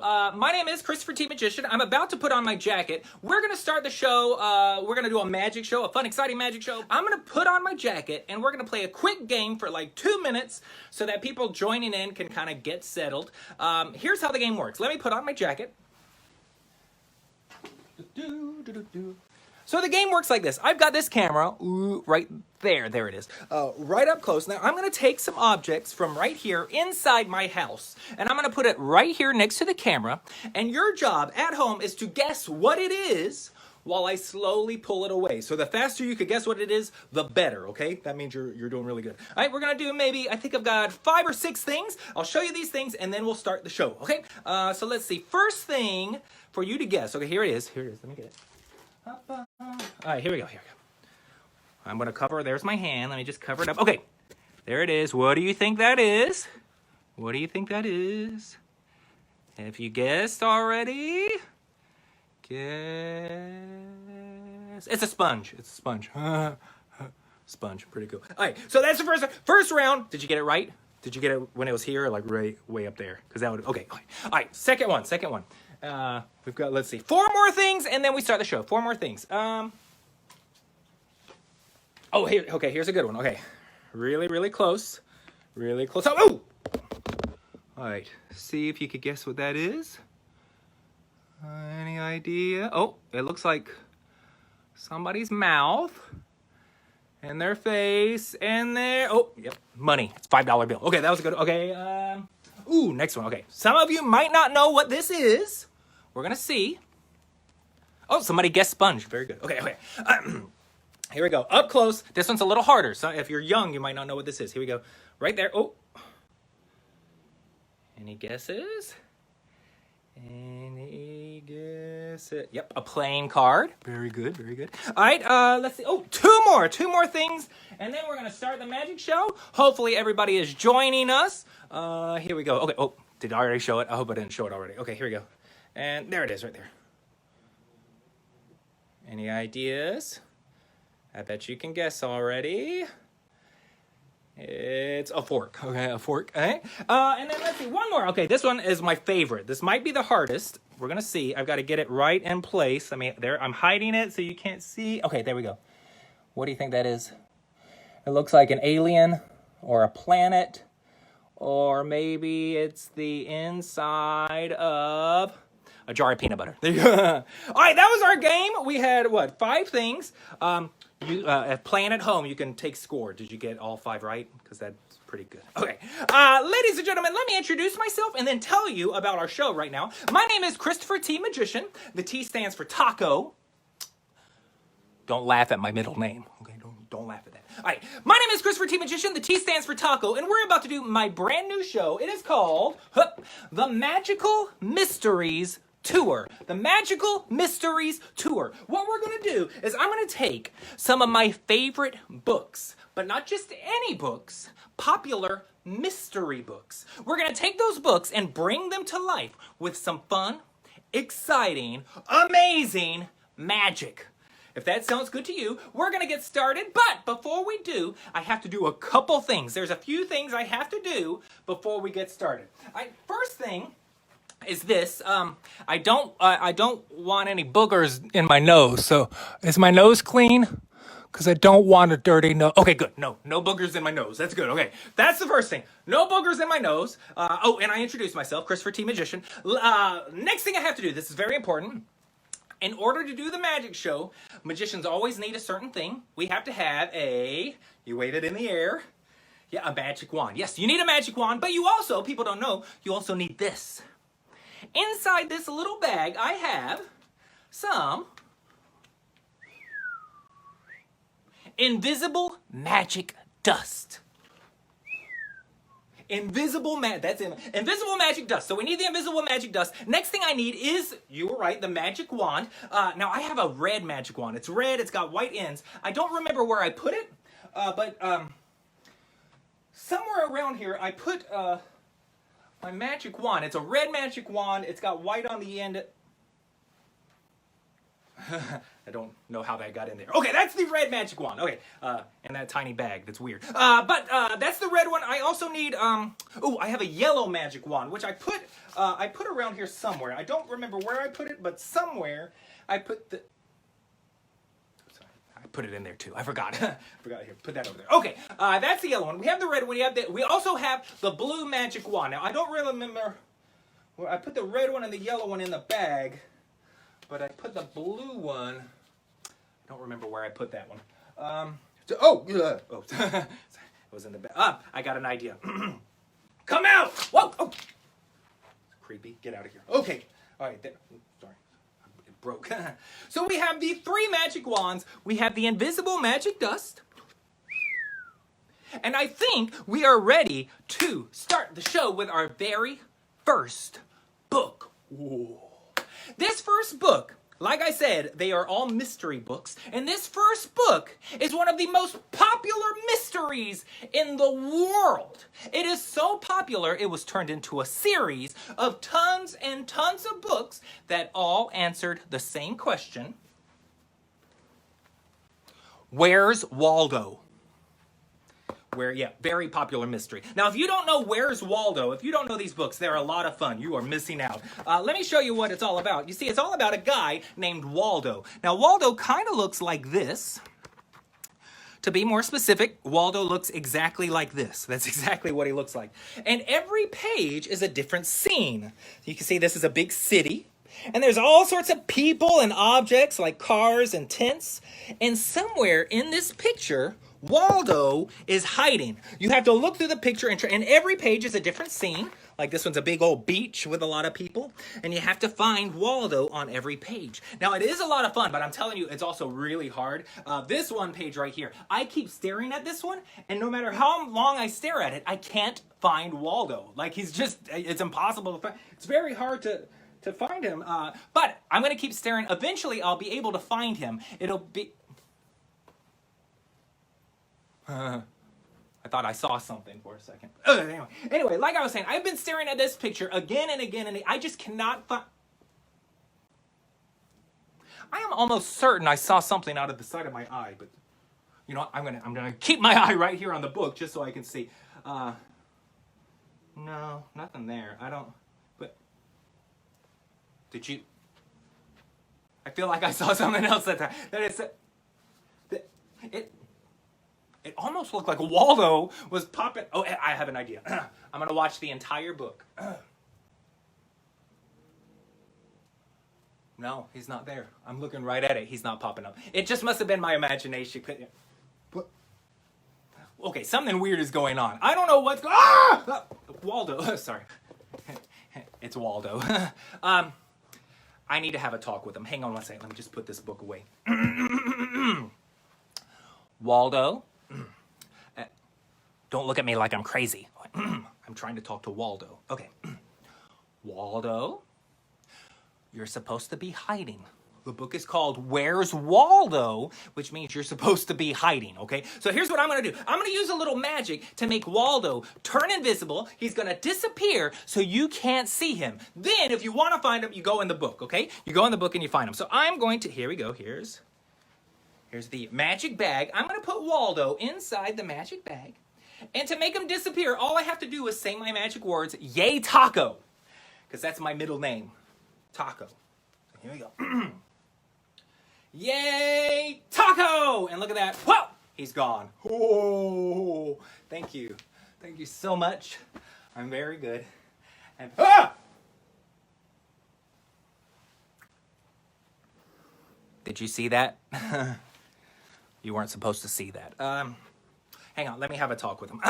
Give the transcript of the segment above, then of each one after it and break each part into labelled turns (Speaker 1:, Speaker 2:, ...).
Speaker 1: My name is Christopher T. Magician. I'm about to put on my jacket. We're going to start the show. We're going to do a magic show, a fun, exciting magic show. I'm going to put on my jacket, and we're going to play a quick game for like 2 minutes so that people joining in can kind of get settled. Here's how the game works. Let me put on my jacket. So the game works like this. I've got this camera, right there, there it is, right up close. Now I'm gonna take some objects from right here inside my house, and I'm gonna put it right here next to the camera, and your job at home is to guess what it is while I slowly pull it away. So the faster you could guess what it is, the better, okay? That means you're doing really good. All right, we're gonna do maybe, I think I've got 5 or 6 things. I'll show you these things, and then we'll start the show, okay? So let's see, first thing for you to guess. Okay, here it is, let me get it. All right, here we go. I'm gonna cover, there's my hand. Let me just cover it up. Okay, there it is. What do you think that is? What do you think that is? If you guessed already, guess. It's a sponge. It's a sponge. Sponge, pretty cool. All right, so that's the first round. Did you get it right? Did you get it when it was here or like right way up there? Because that would, okay. All right, second one. We've got, let's see, 4 more things, and then we start the show. 4 more things. Oh, here, okay, here's a good one. Okay, really close. Really close. Oh! All right, see if you could guess what that is. Any idea? Oh, it looks like somebody's mouth, and their face, and their, oh, yep, money. It's $5 bill. Okay, that was good. Okay, ooh, next one. Okay, some of you might not know what this is. We're gonna see. Oh, somebody guessed sponge. Very good. Okay. Here we go. Up close. This one's a little harder. So if you're young, you might not know what this is. Here we go. Right there. Oh. Any guesses? Any guesses? Yep, a playing card. Very good. All right, let's see. Oh, 2 more things, and then we're gonna start the magic show. Hopefully everybody is joining us. Here we go. Okay, oh, did I already show it? I hope I didn't show it already. Okay, here we go. And there it is right there. Any ideas? I bet you can guess already. It's a fork. Okay, a fork. Okay. And then let's see, one more. Okay, this one is my favorite. This might be the hardest. We're gonna see. I've got to get it right in place. I mean, there, I'm hiding it so you can't see. Okay, there we go. What do you think that is? It looks like an alien or a planet, or maybe it's the inside of a jar of peanut butter. There you go. All right, that was our game. We had, what, 5 things. Playing at home, you can take score. Did you get all 5 right? Because that's pretty good. Okay. Ladies and gentlemen, let me introduce myself and then tell you about our show right now. My name is Christopher T. Magician. The T stands for taco. Don't laugh at my middle name. Okay, don't laugh at that. All right, my name is Christopher T. Magician. The T stands for taco, and we're about to do my brand new show. It is called The Magical Mysteries Tour. The Magical Mysteries Tour. What we're going to do is I'm going to take some of my favorite books, but not just any books, popular mystery books. We're going to take those books and bring them to life with some fun, exciting, amazing magic. If that sounds good to you, we're going to get started. But before we do, I have to do a couple things. There's a few things I have to do before we get started. First thing is this. I don't want any boogers in my nose. So is my nose clean? Because I don't want a dirty nose. Okay, good. No boogers in my nose. That's good. Okay, that's the first thing. No boogers in my nose. Oh, and I introduced myself, Christopher T. Magician. Next thing I have to do, this is very important. In order to do the magic show, magicians always need a certain thing. We have to have you wave it in the air. Yeah, a magic wand. Yes, you need a magic wand, but you also, people don't know, you also need this. Inside this little bag, I have some invisible magic dust. Invisible magic dust. So we need the invisible magic dust. Next thing I need is, you were right, the magic wand. Now I have a red magic wand. It's red, it's got white ends. I don't remember where I put it, but somewhere around here I put my magic wand. It's a red magic wand. It's got white on the end. I don't know how that got in there. Okay, that's the red magic wand. Okay, in that tiny bag. That's weird. But that's the red one. I also need, oh, I have a yellow magic wand, which I put around here somewhere. I don't remember where I put it, but somewhere I put the... I put it in there too. I forgot. Forgot here. Put that over there. Okay, that's the yellow one. We have the red one. We also have the blue magic wand. Now, I don't really remember... Well, I put the red one and the yellow one in the bag, but I put the blue one... I don't remember where I put that one. It was in the bag. I got an idea. Come out! Whoa! Oh! Creepy. Get out of here. Okay. All right. Sorry. It broke. So we have the 3 magic wands. We have the invisible magic dust. And I think we are ready to start the show with our very first book. Ooh. This first book, like I said, they are all mystery books. And this first book is one of the most popular mysteries in the world. It is so popular, it was turned into a series of tons and tons of books that all answered the same question. Where's Waldo? Very popular mystery. Now, if you don't know Where's Waldo, if you don't know these books, they're a lot of fun. You are missing out. Let me show you what it's all about. You see, it's all about a guy named Waldo. Now, Waldo kind of looks like this. To be more specific, Waldo looks exactly like this. That's exactly what he looks like. And every page is a different scene. You can see this is a big city. And there's all sorts of people and objects like cars and tents. And somewhere in this picture, Waldo is hiding. You have to look through the picture and every page is a different scene. Like this one's a big old beach with a lot of people. And you have to find Waldo on every page. Now it is a lot of fun, but I'm telling you, it's also really hard. This one page right here, I keep staring at this one. And no matter how long I stare at it, I can't find Waldo. Like he's just, it's impossible to find. It's very hard to find him. But I'm going to keep staring. Eventually I'll be able to find him. It'll be... I thought I saw something for a second. Anyway, like I was saying, I've been staring at this picture again and again, and I just cannot find... I am almost certain I saw something out of the side of my eye, but you know what? I'm gonna keep my eye right here on the book just so I can see. No, nothing there. I don't... But did you? I feel like I saw something else that time. It almost looked like Waldo was popping. Oh, I have an idea. I'm going to watch the entire book. No, he's not there. I'm looking right at it. He's not popping up. It just must have been my imagination. Okay, something weird is going on. I don't know what's going on. Ah! Waldo. Sorry. It's Waldo. I need to have a talk with him. Hang on one second. Let me just put this book away. Waldo. Don't look at me like I'm crazy. I'm trying to talk to Waldo. Okay. Waldo, you're supposed to be hiding. The book is called Where's Waldo, which means you're supposed to be hiding, okay? So here's what I'm going to do. I'm going to use a little magic to make Waldo turn invisible. He's going to disappear so you can't see him. Then, if you want to find him, you go in the book, okay? You go in the book and you find him. So I'm going to, here we go, here's the magic bag. I'm going to put Waldo inside the magic bag. And to make him disappear, all I have to do is say my magic words, Yay Taco. Because that's my middle name, Taco. So here we go. Yay Taco! And look at that. Whoa! He's gone. Oh, thank you. Thank you so much. I'm very good. And, Did you see that? You weren't supposed to see that. Hang on, let me have a talk with him.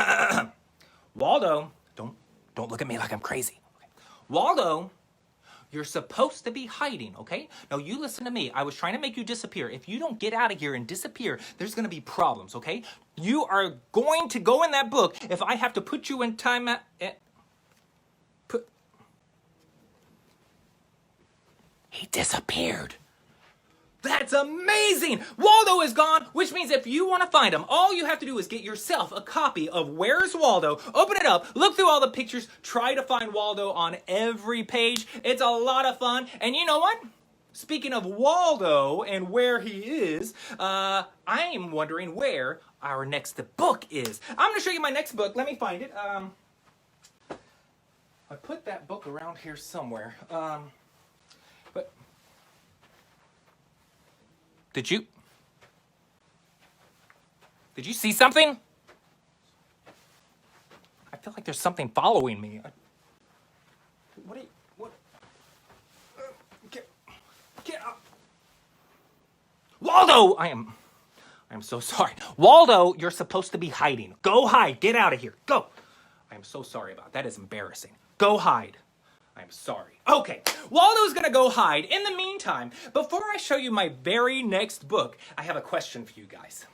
Speaker 1: Waldo, don't look at me like I'm crazy. Okay. Waldo, you're supposed to be hiding, okay? Now you listen to me. I was trying to make you disappear. If you don't get out of here and disappear, there's gonna be problems, okay? You are going to go in that book if I have to put you in time He disappeared. That's amazing! Waldo is gone, which means if you want to find him, all you have to do is get yourself a copy of Where's Waldo, open it up, look through all the pictures, try to find Waldo on every page. It's a lot of fun, and you know what? speaking of Waldo and where he is, I am wondering where our next book is. I'm going to show you my next book. Let me find it. I put that book around here somewhere. But did you see something? I feel like there's something following me. What? Get up. Waldo! I am so sorry. Waldo, you're supposed to be hiding. Go hide. Get out of here. Go. I am so sorry about that. That is embarrassing. Go hide. I am sorry. Okay, Waldo's gonna go hide. In the meantime, before I show you my very next book, I have a question for you guys.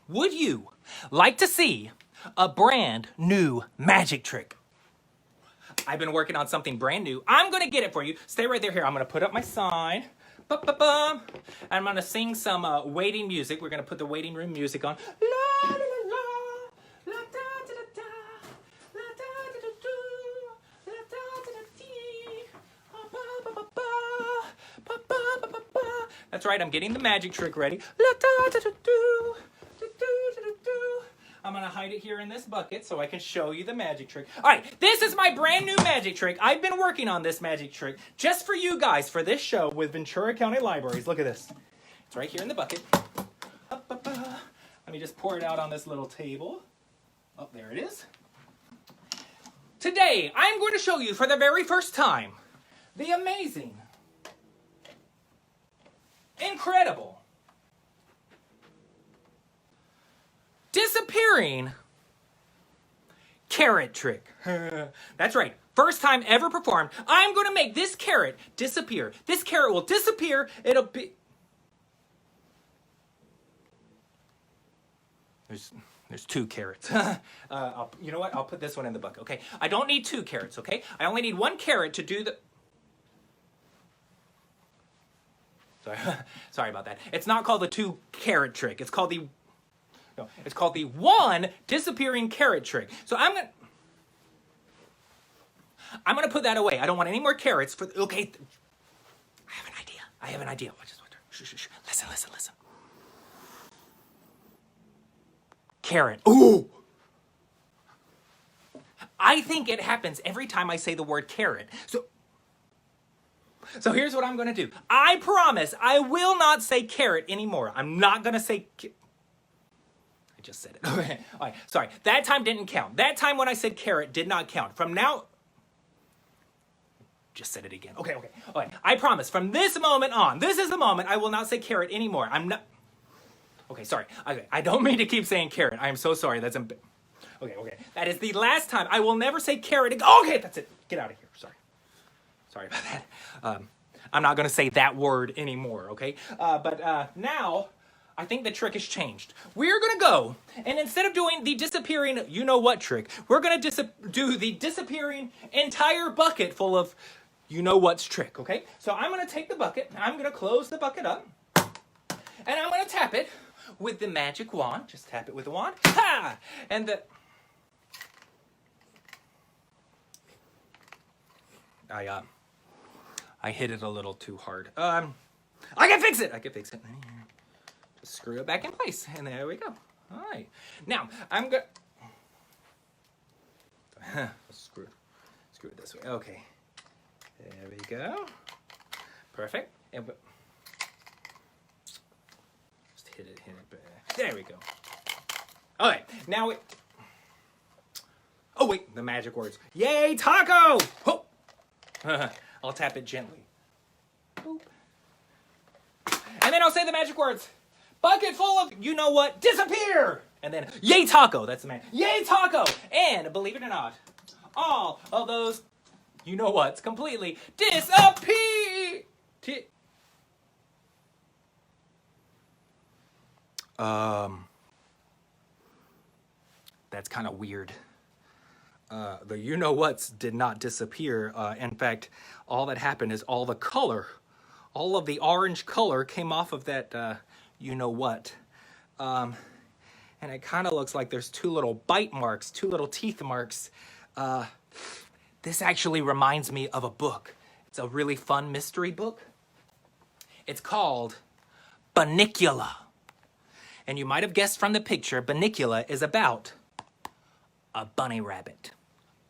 Speaker 1: Would you like to see a brand new magic trick? I've been working on something brand new. I'm gonna get it for you. Stay right there. Here, I'm gonna put up my sign. Ba-ba-bum. I'm gonna sing some waiting music. We're gonna put the waiting room music on. La, la, la, la. La, da, da, da, da. La, da, da, da, do. La, da, da, da, dee. Ba, ba, ba, ba. Ba, ba, ba, ba, ba. That's right, I'm getting the magic trick ready. La, da, da, da, do. Da, do, da, da, do. I'm gonna hide it here in this bucket so I can show you the magic trick. All right, this is my brand new magic trick. I've been working on this magic trick just for you guys for this show with Ventura County Libraries. Look at this. It's right here in the bucket. Let me just pour it out on this little table. Oh, there it is. Today, I'm going to show you for the very first time the amazing, incredible, disappearing carrot trick. That's right. First time ever performed. I'm going to make this carrot disappear. This carrot will disappear. It'll be... There's 2 carrots. You know what? I'll put this one in the bucket, okay? I don't need 2 carrots, okay? I only need 1 carrot to do the... Sorry about that. It's not called the 2 carrot trick. It's called the... No, it's called the 1 disappearing carrot trick. So I'm gonna put that away. I don't want any more carrots for. Okay, I have an idea. Shh. Listen. Carrot. Ooh. I think it happens every time I say the word carrot. So here's what I'm gonna do. I promise I will not say carrot anymore. I'm not gonna say. I just said it. Okay. All right. Sorry. That time didn't count. That time when I said carrot did not count. From now... Just said it again. Okay. All right. I promise. From this moment on, this is the moment I will not say carrot anymore. I'm not... Okay, sorry. Okay. I don't mean to keep saying carrot. I am so sorry. That's... Okay. That is the last time. I will never say carrot again. Okay, that's it. Get out of here. Sorry about that. I'm not going to say that word anymore, okay? But now... I think the trick has changed. We're gonna go, and instead of doing the disappearing you-know-what trick, we're gonna do the disappearing entire bucket full of you-know-what's trick, okay? So I'm gonna take the bucket, I'm gonna close the bucket up, and I'm gonna tap it with the magic wand. Just tap it with the wand. Ha! And the... I hit it a little too hard. I can fix it! Screw it back in place, and there we go. All right. Now, I'm going to... Screw it this way. Okay. There we go. Perfect. And just hit it back. There we go. All right. Now it... Oh, wait. The magic words. Yay, taco! Oh. I'll tap it gently. Boop. And then I'll say the magic words. Bucket full of, you know what, disappear! And then, yay taco, that's the man. Yay taco! And, believe it or not, all of those, you know what's completely disappear! That's kind of weird. The you know what's did not disappear. In fact, all that happened is all the color, all of the orange color came off of that, you know what. And it kind of looks like there's 2 little bite marks, 2 little teeth marks. This actually reminds me of a book. It's a really fun mystery book. It's called Bunnicula. And you might have guessed from the picture, Bunnicula is about a bunny rabbit.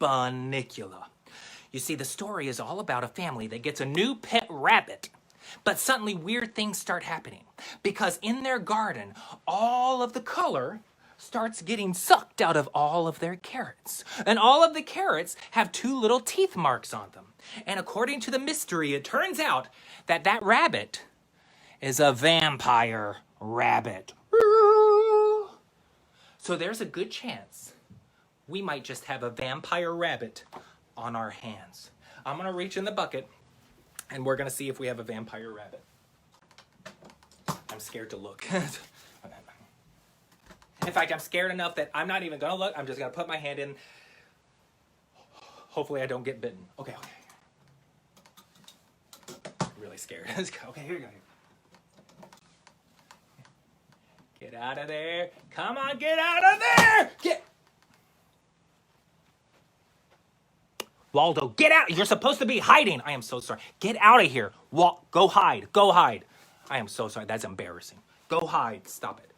Speaker 1: Bunnicula. You see, the story is all about a family that gets a new pet rabbit. But suddenly weird things start happening. Because in their garden, all of the color starts getting sucked out of all of their carrots. And all of the carrots have 2 little teeth marks on them. And according to the mystery, it turns out that that rabbit is a vampire rabbit. So there's a good chance we might just have a vampire rabbit on our hands. I'm gonna reach in the bucket and we're gonna see if we have a vampire rabbit. I'm scared to look. In fact, I'm scared enough that I'm not even gonna look. I'm just gonna put my hand in. Hopefully I don't get bitten. Okay. I'm really scared. Okay, here we go. Get out of there. Come on, get out of there! Get! Waldo, get out! You're supposed to be hiding. I am so sorry. Get out of here. Go hide. Go hide. I am so sorry. That's embarrassing. Go hide. Stop it.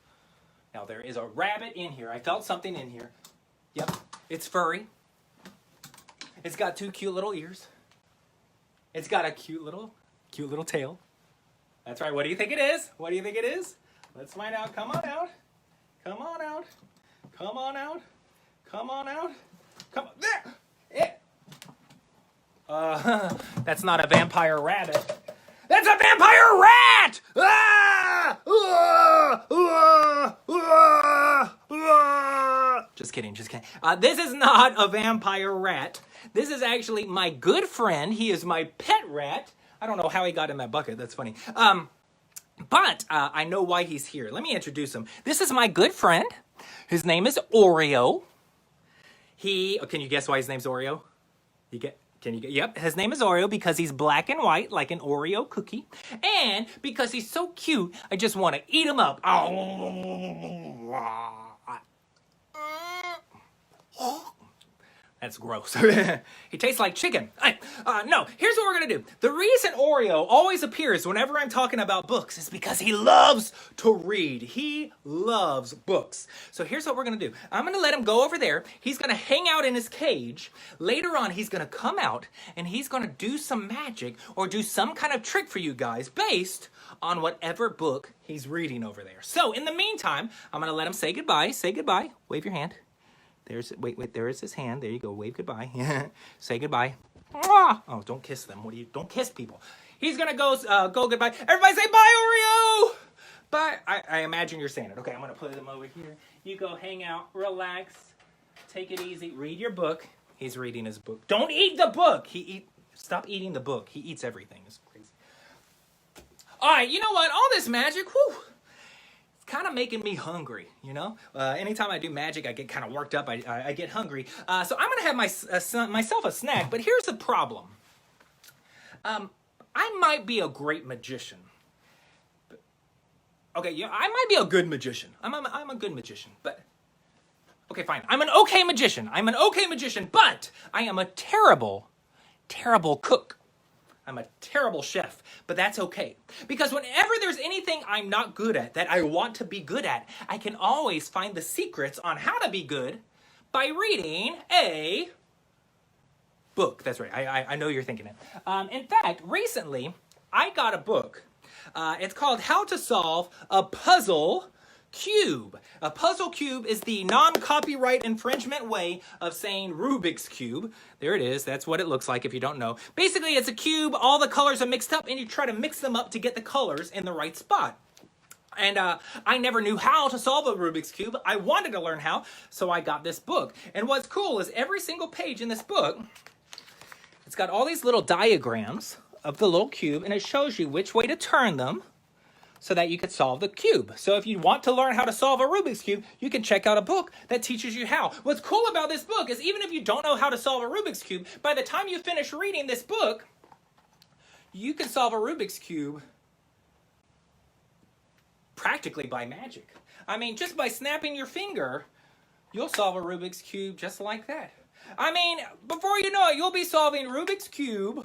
Speaker 1: Now, there is a rabbit in here. I felt something in here. Yep. It's furry. It's got 2 cute little ears. It's got a cute little tail. That's right. What do you think it is? What do you think it is? Let's find out. Come on out. Come on out. Come on out. Come on out. Come on. There! That's not a vampire rabbit. That's a vampire rat! Just kidding. This is not a vampire rat. This is actually my good friend. He is my pet rat. I don't know how he got in that bucket. That's funny. But I know why he's here. Let me introduce him. This is my good friend. His name is Oreo. Can you guess why his name's Oreo? Yep, his name is Oreo because he's black and white like an Oreo cookie. And because he's so cute, I just want to eat him up. That's gross. He tastes like chicken. No, here's what we're going to do. The reason Oreo always appears whenever I'm talking about books is because he loves to read. He loves books. So here's what we're going to do. I'm going to let him go over there. He's going to hang out in his cage. Later on, he's going to come out and he's going to do some magic or do some kind of trick for you guys based on whatever book he's reading over there. So in the meantime, I'm going to let him say goodbye. Say goodbye. Wave your hand. Wait, there is his hand. There you go. Wave goodbye. Say goodbye. Oh, don't kiss them. Don't kiss people. He's gonna go goodbye. Everybody say bye, Oreo! Bye. I imagine you're saying it. Okay, I'm gonna put him over here. You go hang out, relax, take it easy, read your book. He's reading his book. Don't eat the book! Stop eating the book. He eats everything. It's crazy. Alright, you know what? All this magic, whew. Kind of making me hungry, you know? Anytime I do magic, I get kind of worked up. I get hungry. So I'm going to have myself a snack, but here's the problem. I might be a great magician. Okay, yeah, I might be a good magician. I'm a good magician, but... Okay, fine. I'm an okay magician. But I am a terrible, terrible cook. I'm a terrible chef, but that's okay. Because whenever there's anything I'm not good at that I want to be good at, I can always find the secrets on how to be good by reading a book. That's right. I know you're thinking it. In fact, recently, I got a book. It's called How to Solve a Puzzle Cube. A puzzle cube is the non-copyright infringement way of saying Rubik's Cube. There it is. That's what it looks like if you don't know. Basically, it's a cube. All the colors are mixed up, and you try to mix them up to get the colors in the right spot. And I never knew how to solve a Rubik's Cube. I wanted to learn how, so I got this book. And what's cool is every single page in this book, it's got all these little diagrams of the little cube, and it shows you which way to turn them so that you could solve the cube. So if you want to learn how to solve a Rubik's Cube, you can check out a book that teaches you how. What's cool about this book is even if you don't know how to solve a Rubik's Cube, by the time you finish reading this book, you can solve a Rubik's Cube practically by magic. I mean, just by snapping your finger, you'll solve a Rubik's Cube just like that. I mean, before you know it, you'll be solving Rubik's Cube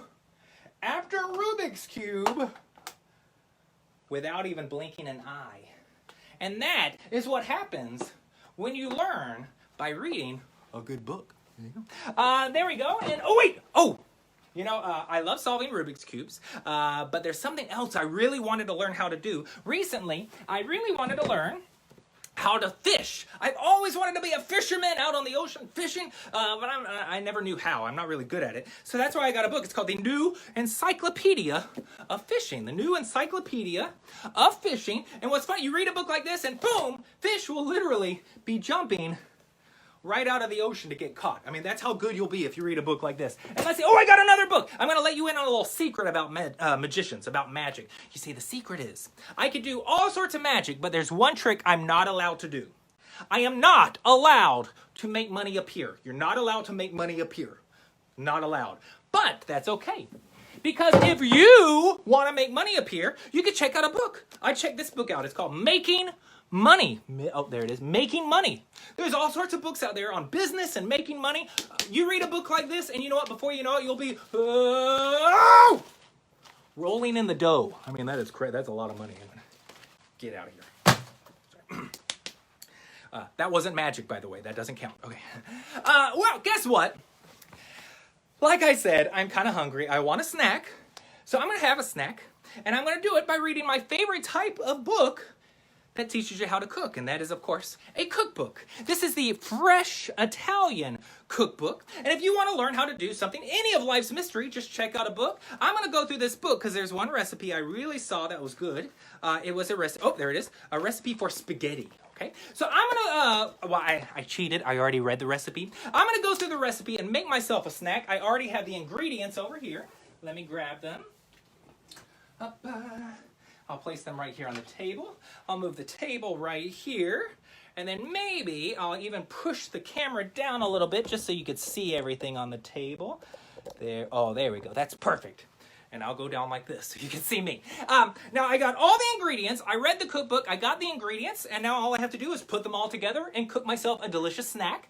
Speaker 1: after Rubik's Cube without even blinking an eye. And that is what happens when you learn by reading a good book. There we go. And oh wait, I love solving Rubik's Cubes, but there's something else I really wanted to learn how to do. Recently, I really wanted to learn how to fish. I've always wanted to be a fisherman out on the ocean fishing, but I never knew how. I'm not really good at it. So that's why I got a book. It's called The New Encyclopedia of Fishing. The New Encyclopedia of Fishing. And what's funny, you read a book like this and boom, fish will literally be jumping right out of the ocean to get caught. I mean, that's how good you'll be if you read a book like this. And let's see, I got another book. I'm going to let you in on a little secret about magicians, about magic. You see, the secret is, I could do all sorts of magic, but there's one trick I'm not allowed to do. I am not allowed to make money appear. You're not allowed to make money appear. Not allowed. But that's okay. Because if you want to make money appear, you can check out a book. I checked this book out. It's called Making Money. Oh, there it is. Making Money. There's all sorts of books out there on business and making money. You read a book like this, and you know what? Before you know it, you'll be rolling in the dough. I mean, that's a lot of money. Get out of here. That wasn't magic, by the way. That doesn't count. Okay. Well, guess what? Like I said, I'm kind of hungry. I want a snack. So I'm going to have a snack. And I'm going to do it by reading my favorite type of book that teaches you how to cook, and that is, of course, a cookbook. This is the Fresh Italian Cookbook, and if you want to learn how to do something, any of life's mystery, just check out a book. I'm going to go through this book because there's one recipe I really saw that was good. It was a recipe, there it is, a recipe for spaghetti. Okay, so I'm gonna, I cheated, I already read the recipe. I'm gonna go through the recipe and make myself a snack. I already have the ingredients over here. Let me grab them. I'll place them right here on the table. I'll move the table right here. And then maybe I'll even push the camera down a little bit just so you could see everything on the table. There, there we go, that's perfect. And I'll go down like this so you can see me. Now I got all the ingredients. I read the cookbook, I got the ingredients, and now all I have to do is put them all together and cook myself a delicious snack.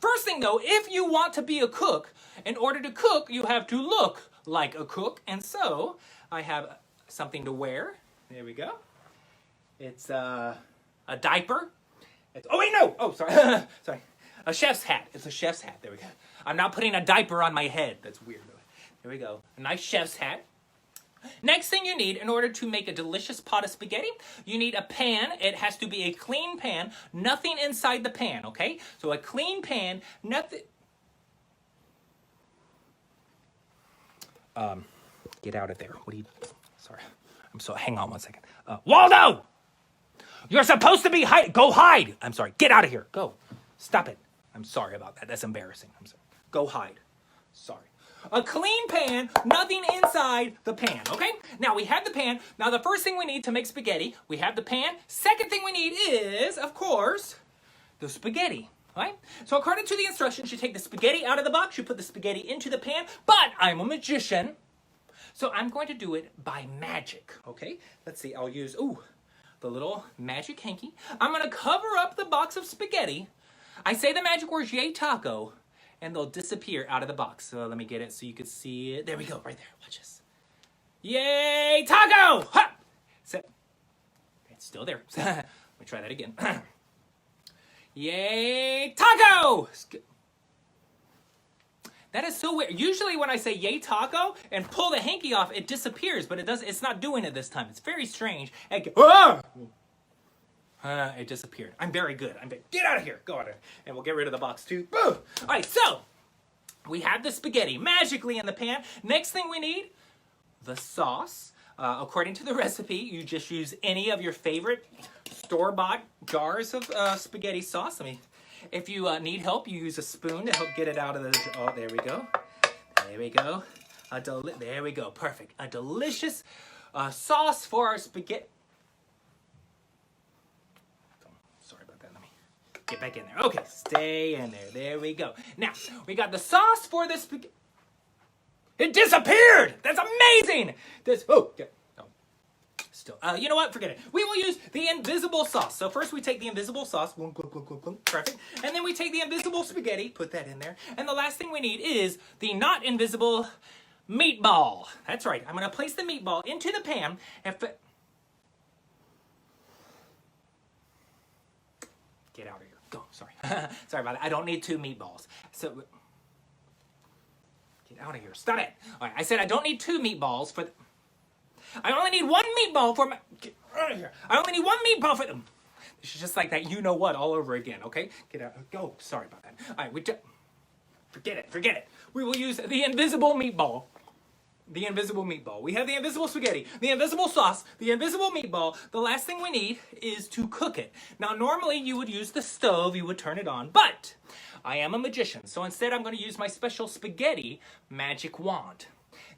Speaker 1: First thing though, if you want to be a cook, in order to cook, you have to look like a cook. And so I have something to wear. There we go. It's a diaper. Oh wait, no! Oh, sorry. Sorry. A chef's hat. It's a chef's hat. There we go. I'm not putting a diaper on my head. That's weird. There we go. A nice chef's hat. Next thing you need in order to make a delicious pot of spaghetti, you need a pan. It has to be a clean pan. Nothing inside the pan, okay? So a clean pan, nothing... Get out of there. What are you... Sorry. Hang on one second. Waldo! You're supposed to be go hide! I'm sorry. Get out of here. Go. Stop it. I'm sorry about that. That's embarrassing. I'm sorry. Go hide. Sorry. A clean pan, nothing inside the pan, okay? Now we have the pan. Now the first thing we need to make spaghetti, we have the pan. Second thing we need is, of course, the spaghetti, right? So according to the instructions, you take the spaghetti out of the box, you put the spaghetti into the pan, but I'm a magician, so I'm going to do it by magic, okay? Let's see, I'll use, the little magic hanky. I'm gonna cover up the box of spaghetti. I say the magic words, yay taco, and they'll disappear out of the box. So let me get it so you can see it. There we go, right there. Watch this. Yay, taco! Ha! Set. It's still there. Let me try that again. Yay, taco! That is so weird. Usually when I say yay taco and pull the hanky off, it disappears, but it's not doing it this time. It's very strange. It disappeared. I'm very good. Get out of here. Go out of here. And we'll get rid of the box too. Boom. All right, so we have the spaghetti magically in the pan. Next thing we need, the sauce. According to the recipe, you just use any of your favorite store-bought jars of spaghetti sauce. If you need help, you use a spoon to help get it out of the jar. Oh, there we go. There we go. There we go. Perfect. A delicious sauce for our spaghetti. Get back in there. Okay, stay in there. There we go. Now, we got the sauce for the spaghetti. It disappeared! That's amazing! Still. You know what? Forget it. We will use the invisible sauce. So first we take the invisible sauce. Perfect. And then we take the invisible spaghetti. Put that in there. And the last thing we need is the not invisible meatball. That's right. I'm going to place the meatball into the pan. Get out of here. Go. Sorry. Sorry about that. I don't need 2 meatballs. So, get out of here. Stop it. All right. I said I don't need 2 meatballs for... I only need 1 meatball for my... Get out of here. I only need 1 meatball for them. This is just like that you know what all over again, okay? Get out. Go. Sorry about that. All right. Forget it. Forget it. We will use the invisible meatball. The invisible meatball. We have the invisible spaghetti, the invisible sauce, the invisible meatball. The last thing we need is to cook it. Now, normally you would use the stove, you would turn it on, but I am a magician, so instead I'm going to use my special spaghetti magic wand.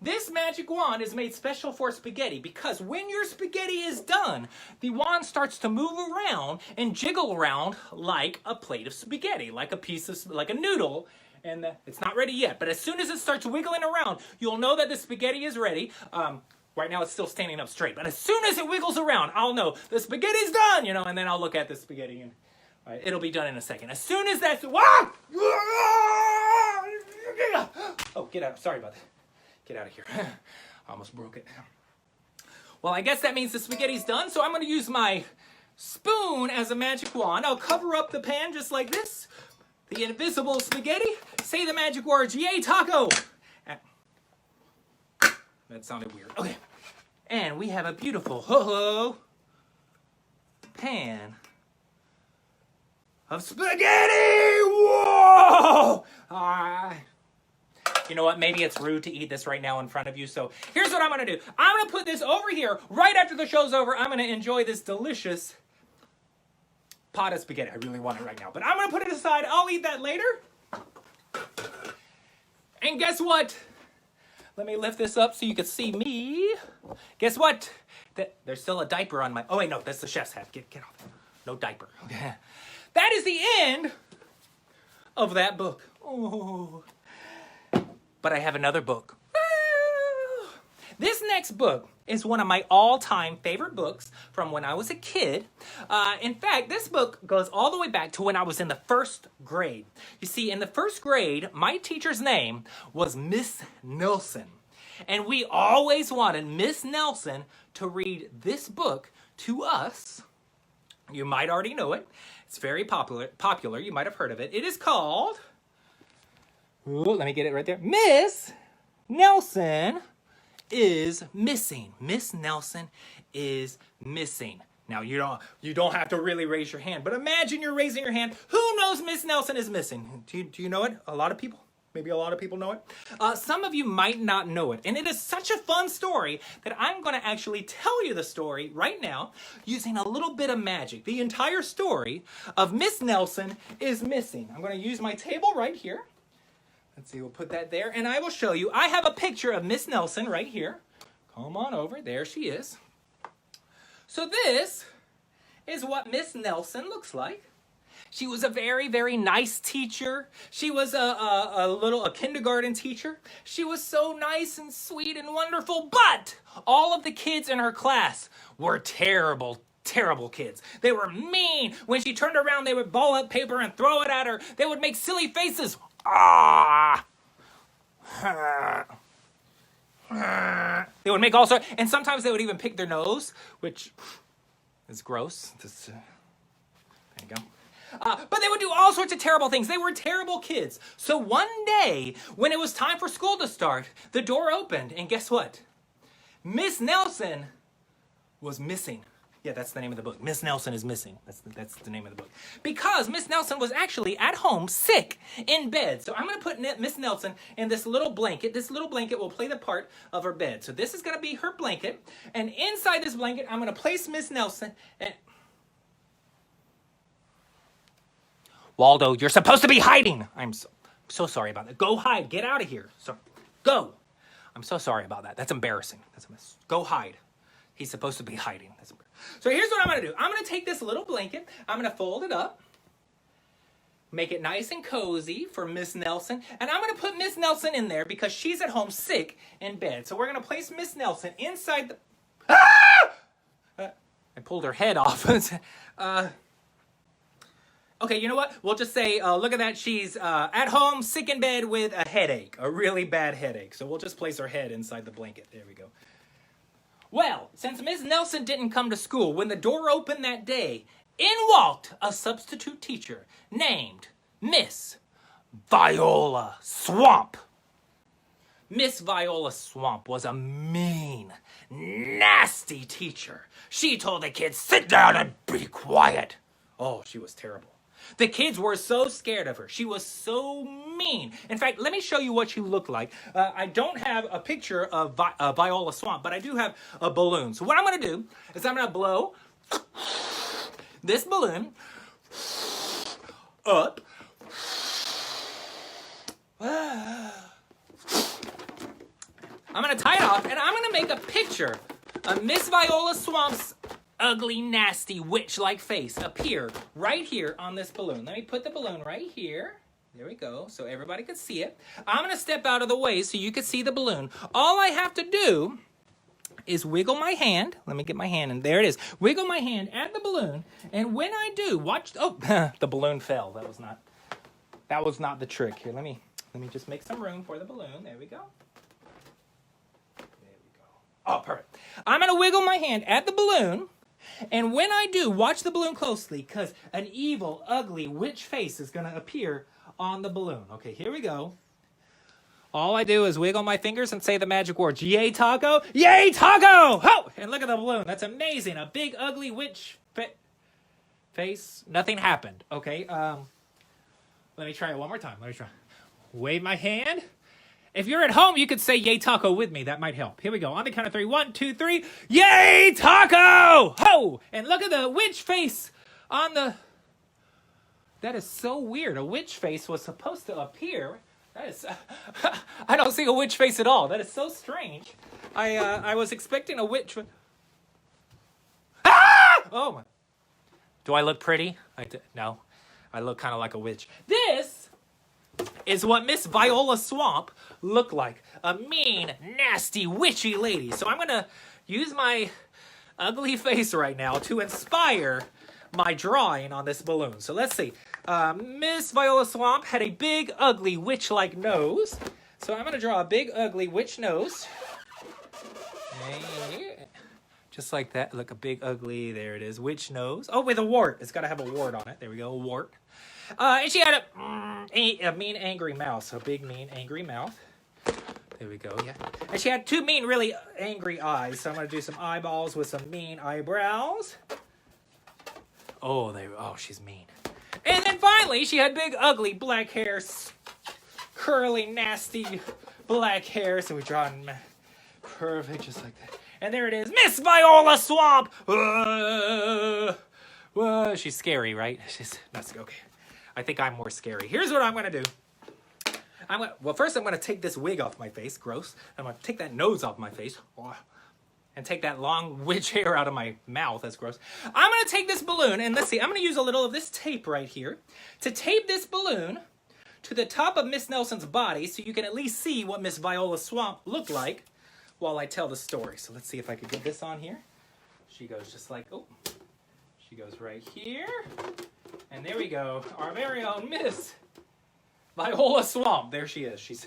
Speaker 1: This magic wand is made special for spaghetti because when your spaghetti is done, the wand starts to move around and jiggle around like a plate of spaghetti, like a noodle. And it's not ready yet, but as soon as it starts wiggling around, you'll know that the spaghetti is ready. Right now it's still standing up straight, but as soon as it wiggles around, I'll know the spaghetti's done, you know, and then I'll look at the spaghetti and it'll be done in a second. As soon as that's... Oh, get out. Sorry about that. Get out of here. I almost broke it. Well, I guess that means the spaghetti's done, so I'm going to use my spoon as a magic wand. I'll cover up the pan just like this. The invisible spaghetti. Say the magic words, yay taco! That sounded weird. Okay. And we have a beautiful pan of spaghetti! Whoa! You know what? Maybe it's rude to eat this right now in front of you, so here's what I'm going to do. I'm going to put this over here right after the show's over. I'm going to enjoy this delicious pot of spaghetti. I really want it right now, but I'm going to put it aside. I'll eat that later. And guess what? Let me lift this up so you can see me. Guess what? There's still a diaper on my... Oh, wait, no, that's the chef's hat. Get off. No diaper. Okay. That is the end of that book. Oh. But I have another book. This next book is one of my all-time favorite books from when I was a kid. In fact, this book goes all the way back to when I was in the 1st grade. You see, in the 1st grade, my teacher's name was Miss Nelson. And we always wanted Miss Nelson to read this book to us. You might already know it. It's very popular. You might have heard of it. It is called... Ooh, let me get it right there. Miss Nelson is missing. Miss Nelson is missing. Now, you don't have to really raise your hand, but imagine you're raising your hand. Who knows Miss Nelson is missing? Do you know it? A lot of people? Maybe a lot of people know it. Some of you might not know it, and it is such a fun story that I'm going to actually tell you the story right now using a little bit of magic. The entire story of Miss Nelson is missing. I'm going to use my table right here. Let's see, we'll put that there, and I will show you. I have a picture of Miss Nelson right here. Come on over. There she is. So this is what Miss Nelson looks like. She was a very, very nice teacher. She was a kindergarten teacher. She was so nice and sweet and wonderful, but all of the kids in her class were terrible kids. They were mean. When she turned around, they would ball up paper and throw it at her. They would make silly faces. They would make all sorts, and sometimes they would even pick their nose, which is gross. There you go. But they would do all sorts of terrible things. They were terrible kids. So one day, when it was time for school to start, the door opened, and guess what? Miss Nelson was missing. Yeah, that's the name of the book. Miss Nelson is missing. That's the name of the book. Because Miss Nelson was actually at home, sick, in bed. So I'm going to put Miss Nelson in this little blanket. This little blanket will play the part of her bed. So this is going to be her blanket. And inside this blanket, I'm going to place Miss Nelson. And... Waldo, you're supposed to be hiding. I'm so sorry about that. Go hide. Get out of here. So, go. I'm so sorry about that. That's embarrassing. Go hide. He's supposed to be hiding. So here's what I'm going to do. I'm going to take this little blanket. I'm going to fold it up. Make it nice and cozy for Miss Nelson. And I'm going to put Miss Nelson in there because she's at home sick in bed. So we're going to place Miss Nelson inside the... I pulled her head off. Okay, you know what? We'll just say, look at that. She's at home, sick in bed with a headache. A really bad headache. So we'll just place her head inside the blanket. There we go. Well, since Miss Nelson didn't come to school, when the door opened that day, in walked a substitute teacher named Miss Viola Swamp. Miss Viola Swamp was a mean, nasty teacher. She told the kids, sit down and be quiet. Oh, she was terrible. The kids were so scared of her. She was so mean. In fact, let me show you what she looked like. I don't have a picture of Viola Swamp, but I do have a balloon. So what I'm going to do is I'm going to blow this balloon up. I'm going to tie it off, and I'm going to make a picture of Miss Viola Swamp's ugly, nasty, witch-like face appear right here on this balloon. Let me put the balloon right here. There we go, so everybody can see it. I'm going to step out of the way so you can see the balloon. All I have to do is wiggle my hand. Let me get my hand, and there it is. Wiggle my hand at the balloon, and when I do, watch. Oh, the balloon fell. That was not the trick. Here, let me just make some room for the balloon. There we go. Oh, perfect. I'm going to wiggle my hand at the balloon, and when I do, watch the balloon closely, because an evil, ugly witch face is going to appear on the balloon. Okay, here we go. All I do is wiggle my fingers and say the magic words. Yay, taco! Yay, taco! Ho! And look at the balloon. That's amazing. A big, ugly witch face. Nothing happened. Okay, let me try it one more time. Let me try. Wave my hand. If you're at home, you could say yay taco with me. That might help. Here we go. On the count of 3. 1, 2, 3. Yay taco! Ho! And look at the witch face on the... That is so weird. A witch face was supposed to appear. That is... I don't see a witch face at all. That is so strange. I was expecting a witch... Ah! Oh my... Do I look pretty? No. I look kind of like a witch. This is what Miss Viola Swamp looked like. A mean, nasty, witchy lady. So I'm going to use my ugly face right now to inspire my drawing on this balloon. So let's see. Miss Viola Swamp had a big, ugly, witch-like nose. So I'm going to draw a big, ugly witch nose. Just like that. Look, a big, ugly, there it is, witch nose. Oh, with a wart. It's got to have a wart on it. There we go, a wart. And she had a mean, angry mouth. A big, mean, angry mouth. There we go, yeah. And she had 2 mean, really angry eyes. So I'm going to do some eyeballs with some mean eyebrows. Oh, she's mean. And then finally, she had big, ugly, black hair. Curly, nasty, black hair. So we draw perfect, just like that. And there it is, Miss Viola Swamp. She's scary, right? That's okay. I think I'm more scary. Here's what I'm going to do. Well, first I'm going to take this wig off my face. Gross. I'm going to take that nose off my face. And take that long witch hair out of my mouth. That's gross. I'm going to take this balloon, and let's see. I'm going to use a little of this tape right here to tape this balloon to the top of Miss Nelson's body so you can at least see what Miss Viola Swamp looked like while I tell the story. So let's see if I could get this on here. She goes just like, oh. She goes right here. And there we go. Our very own Miss Viola Swamp. There she is. She's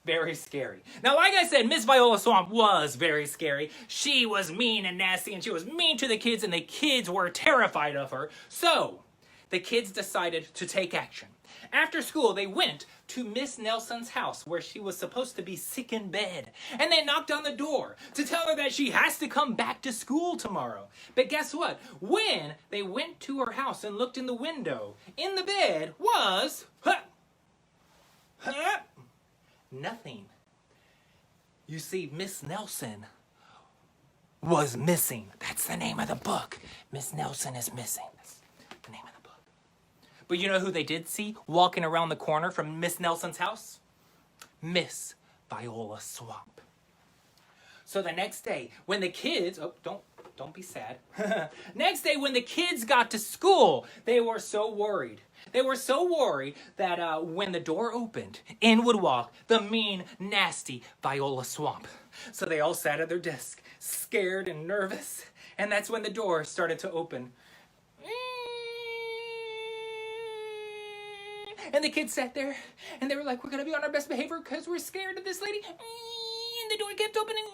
Speaker 1: very scary. Now, like I said, Miss Viola Swamp was very scary. She was mean and nasty, and she was mean to the kids, and the kids were terrified of her. So, the kids decided to take action. After school, they went to Miss Nelson's house where she was supposed to be sick in bed. And they knocked on the door to tell her that she has to come back to school tomorrow. But guess what? When they went to her house and looked in the window, in the bed was... nothing. You see, Miss Nelson was missing. That's the name of the book. Miss Nelson is missing. That's the name of the book. But you know who they did see walking around the corner from Miss Nelson's house? Miss Viola Swamp. So the next day, when the kids... Oh, don't be sad. Next day, when the kids got to school, they were so worried. They were so worried that when the door opened, in would walk the mean, nasty Viola Swamp. So they all sat at their desk, scared and nervous. And that's when the door started to open. And the kids sat there, and they were like, we're going to be on our best behavior because we're scared of this lady. And the door kept opening.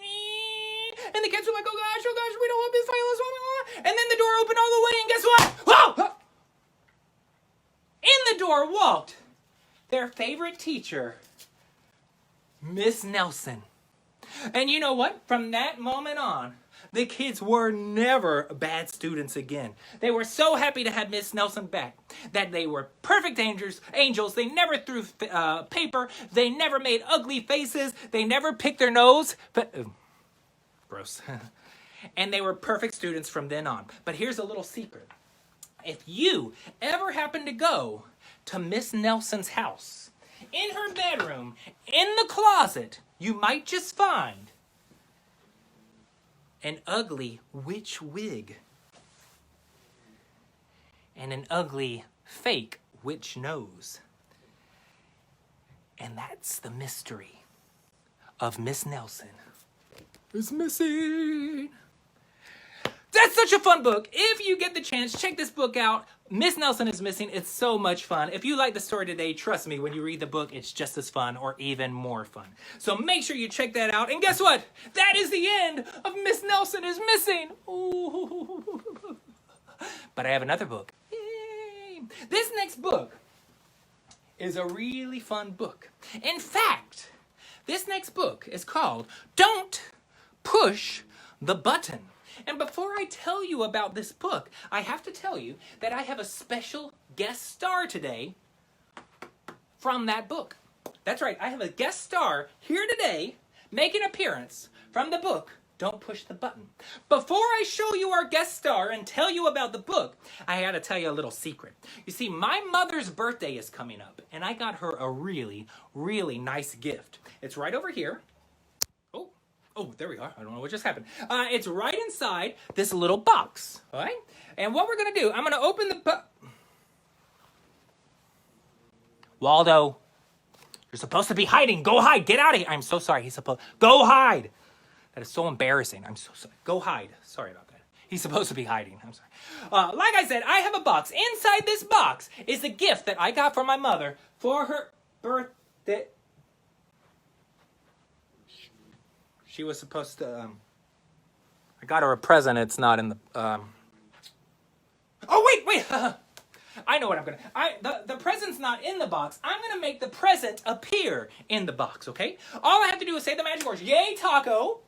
Speaker 1: And the kids were like, oh gosh, we don't want Miss Viola Swamp. And then the door opened all the way, and guess what? Whoa! In the door walked their favorite teacher, Miss Nelson. And you know what? From that moment on, the kids were never bad students again. They were so happy to have Miss Nelson back that they were perfect angels. They never threw paper. They never made ugly faces. They never picked their nose. But gross. And they were perfect students from then on. But here's a little secret. If you ever happen to go to Miss Nelson's house, in her bedroom, in the closet, you might just find an ugly witch wig and an ugly fake witch nose. And that's the mystery of Miss Nelson is missing. That's such a fun book. If you get the chance, check this book out. Miss Nelson is Missing. It's so much fun. If you like the story today, trust me, when you read the book, it's just as fun or even more fun. So make sure you check that out. And guess what? That is the end of Miss Nelson is Missing. Ooh. But I have another book. Yay. This next book is a really fun book. In fact, this next book is called Don't Push the Button. And before I tell you about this book, I have to tell you that I have a special guest star today from that book. That's right, I have a guest star here today, make an appearance from the book, Don't Push the Button. Before I show you our guest star and tell you about the book, I gotta tell you a little secret. You see, my mother's birthday is coming up, and I got her a really, really nice gift. It's right over here. Oh, there we are. I don't know what just happened. It's right inside this little box, all right? And what we're going to do, I'm going to open the Waldo, you're supposed to be hiding. Go hide. Get out of here. I'm so sorry. He's supposed... Go hide. That is so embarrassing. I'm so sorry. Go hide. Sorry about that. He's supposed to be hiding. I'm sorry. Like I said, I have a box. Inside this box is the gift that I got from my mother for her birthday. She was supposed to, I got her a present. It's not in the, Oh, wait. I know what I'm gonna, the present's not in the box. I'm gonna make the present appear in the box, okay? All I have to do is say the magic words, yay taco.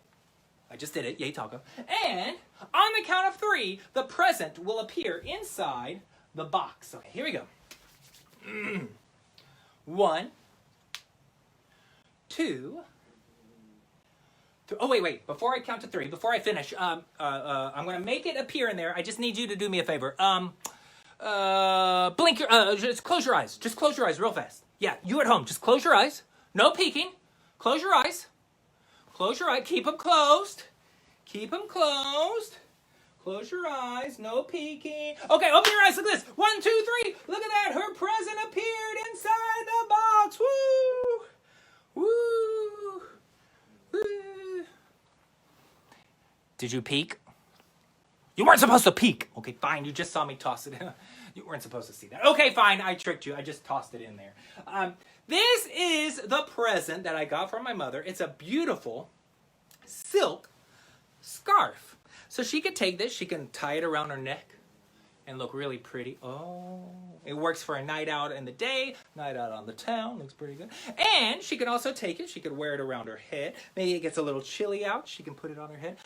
Speaker 1: I just did it, yay taco. And on the count of 3, the present will appear inside the box. Okay, here we go. 1, 2, oh, wait. Before I count to 3, before I finish, I'm going to make it appear in there. I just need you to do me a favor. Blink your, just close your eyes. Just close your eyes real fast. Yeah, you at home, just close your eyes. No peeking. Close your eyes. Close your eyes. Keep them closed. Keep them closed. Close your eyes. No peeking. Okay, open your eyes. Look at this. 1, 2, 3. Look at that. Her present appeared inside the box. Woo! Woo! Woo! Did you peek? You weren't supposed to peek. Okay, fine. You just saw me toss it in. You weren't supposed to see that. Okay, fine. I tricked you. I just tossed it in there. This is the present that I got from my mother. It's a beautiful silk scarf. So she could take this. She can tie it around her neck and look really pretty. Oh, it works for a night out in the day, night out on the town. Looks pretty good. And she can also take it. She could wear it around her head. Maybe it gets a little chilly out. She can put it on her head.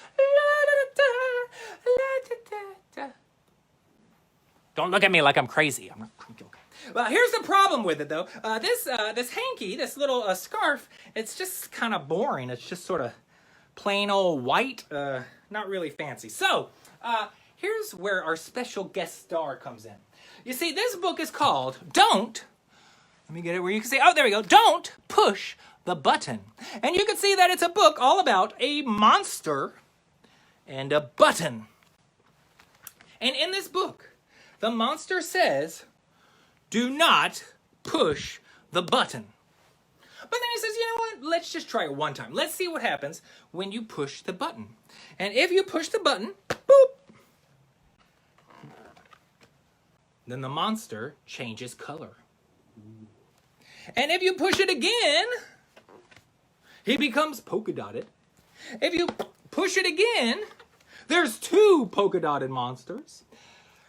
Speaker 1: Don't look at me like I'm crazy. I'm not okay. Well, here's the problem with it, though. This hanky, this little scarf, it's just kind of boring. It's just sort of plain old white, not really fancy. So, here's where our special guest star comes in. You see, this book is called Don't, let me get it where you can see, oh, there we go, Don't Push the Button. And you can see that it's a book all about a monster and a button. And in this book, the monster says, do not push the button. But then he says, you know what? Let's just try it one time. Let's see what happens when you push the button. And if you push the button, boop, then the monster changes color. And if you push it again, he becomes polka dotted. If you push it again, There's 2 polka dotted monsters.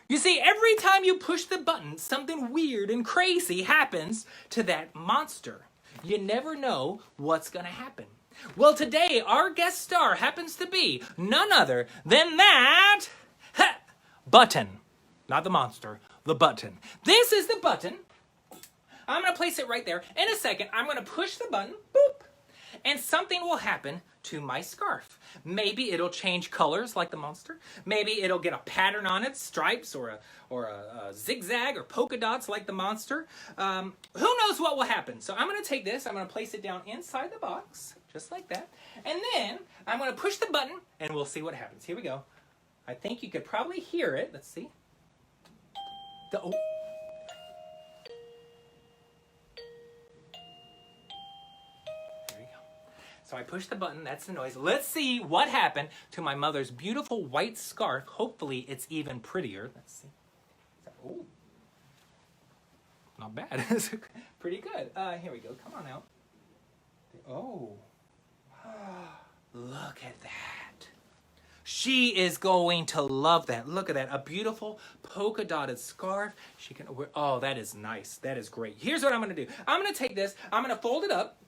Speaker 1: You see, every time you push the button, something weird and crazy happens to that monster. You never know what's gonna happen. Well, today, our guest star happens to be none other than that button. Not the monster, the button. This is the button. I'm gonna place it right there. In a second, I'm gonna push the button, boop, and something will happen to my scarf. Maybe it'll change colors like the monster. Maybe it'll get a pattern on it, stripes or a zigzag or polka dots like the monster. Who knows what will happen? So I'm going to take this, I'm going to place it down inside the box, just like that. And then I'm going to push the button and we'll see what happens. Here we go. I think you could probably hear it. Let's see. Oh. So I push the button, that's the noise. Let's see what happened to my mother's beautiful white scarf. Hopefully it's even prettier. Let's see. Oh, not bad. Pretty good. Here we go, come on out. Oh, look at that. She is going to love that. Look at that, a beautiful polka dotted scarf. She can wear, oh, that is nice, that is great. Here's what I'm gonna do. I'm gonna take this, I'm gonna fold it up.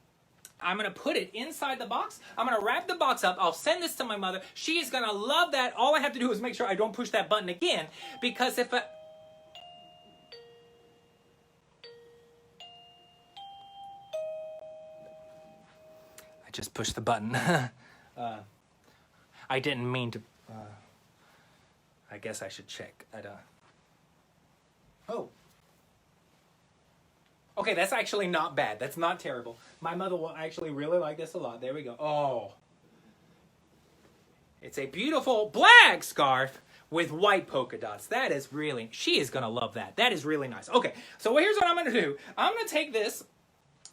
Speaker 1: I'm going to put it inside the box. I'm going to wrap the box up. I'll send this to my mother. She is going to love that. All I have to do is make sure I don't push that button again. Because if I just pushed the button. I didn't mean to. I guess I should check. Oh. Okay, that's actually not bad. That's not terrible. My mother will actually really like this a lot. There we go. Oh. It's a beautiful black scarf with white polka dots. That is really, she is going to love that. That is really nice. Okay, so here's what I'm going to do. I'm going to take this,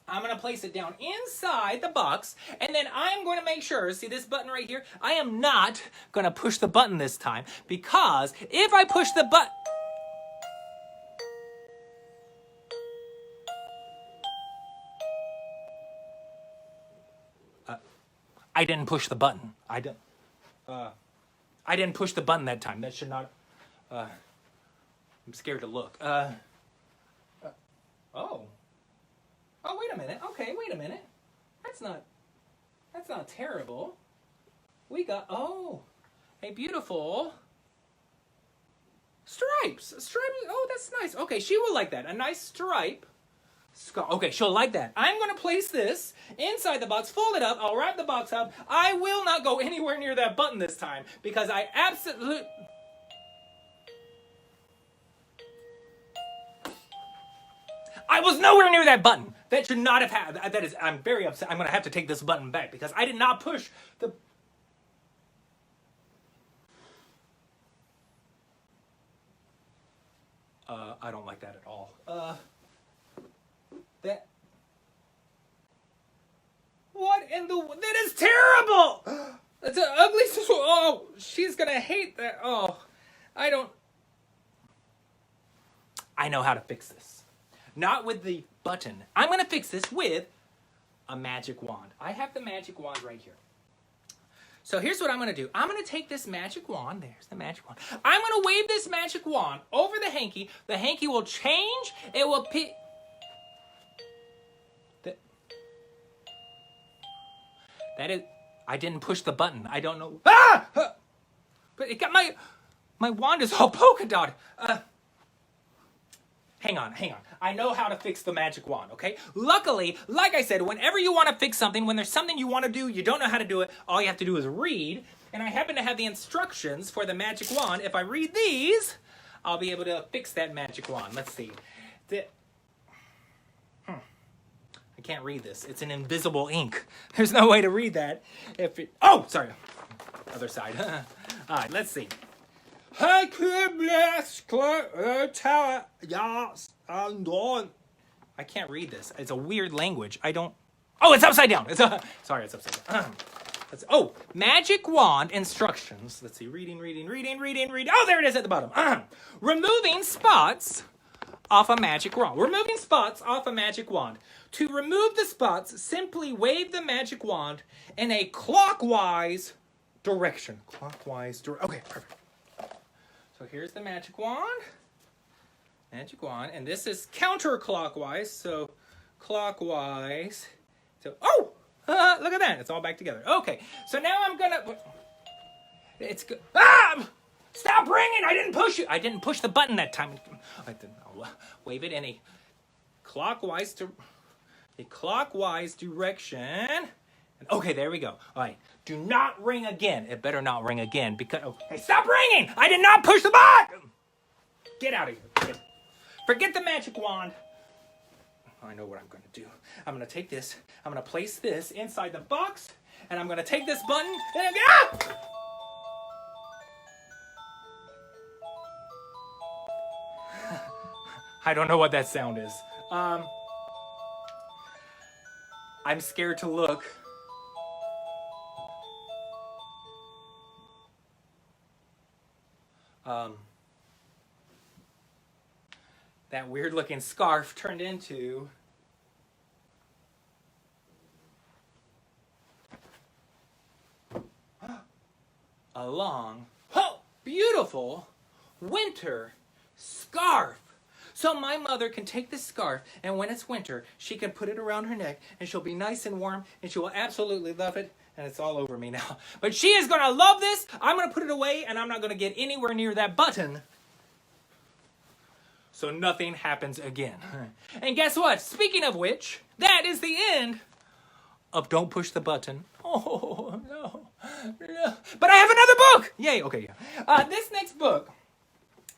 Speaker 1: I'm going to place it down inside the box, and then I'm going to make sure, see this button right here? I am not going to push the button this time, because if I push the button, I didn't push the button. I didn't push the button that time. That should not. I'm scared to look. Oh, wait a minute. Okay, wait a minute. That's not terrible. We got a beautiful stripes. Oh, that's nice. Okay, she will like that. A nice stripe. Okay, she'll like that. I'm going to place this inside the box, fold it up, I'll wrap the box up. I will not go anywhere near that button this time because I absolutely... I was nowhere near that button. That should not have happened. That is, I'm very upset. I'm going to have to take this button back because I did not push the... I don't like that at all. What in the... That is terrible! That's an ugly... Oh, she's gonna hate that. Oh, I know how to fix this. Not with the button. I'm gonna fix this with a magic wand. I have the magic wand right here. So here's what I'm gonna do. I'm gonna take this magic wand. There's the magic wand. I'm gonna wave this magic wand over the hanky. The hanky will change. It will That is, I didn't push the button. I don't know. Ah! But it got my wand is all polka dot. Hang on. I know how to fix the magic wand, okay? Luckily, like I said, whenever you want to fix something, when there's something you want to do, you don't know how to do it, all you have to do is read. And I happen to have the instructions for the magic wand. If I read these, I'll be able to fix that magic wand. Let's see. I can't read this. It's an invisible ink. There's no way to read that. Oh, sorry. Other side. All right, let's see. I can't read this. It's a weird language. Oh, it's upside down. Sorry, it's upside down. Magic wand instructions. Let's see. Reading. Oh, there it is at the bottom. Removing spots off a magic wand. Removing spots off a magic wand. To remove the spots, simply wave the magic wand in a clockwise direction. Clockwise direction. Okay, perfect. So here's the magic wand. Magic wand. And this is counterclockwise. So clockwise. So, oh! Look at that. It's all back together. Okay. So now I'm going to... It's good. Ah! Stop ringing! I didn't push you. I didn't push the button that time. I'll wave it in a clockwise direction. Okay, there we go. All right. Do not ring again. It better not ring again because... Okay, stop ringing! I did not push the button! Get out of here. Forget the magic wand. I know what I'm going to do. I'm going to take this. I'm going to place this inside the box. And I'm going to take this button. And I don't know what that sound is. I'm scared to look. That weird looking scarf turned into a long, beautiful winter scarf. So my mother can take this scarf, and when it's winter, she can put it around her neck, and she'll be nice and warm, and she will absolutely love it. And it's all over me now. But she is going to love this. I'm going to put it away, and I'm not going to get anywhere near that button. So nothing happens again. And guess what? Speaking of which, that is the end of Don't Push the Button. Oh, no. But I have another book! Yay, okay, yeah. This next book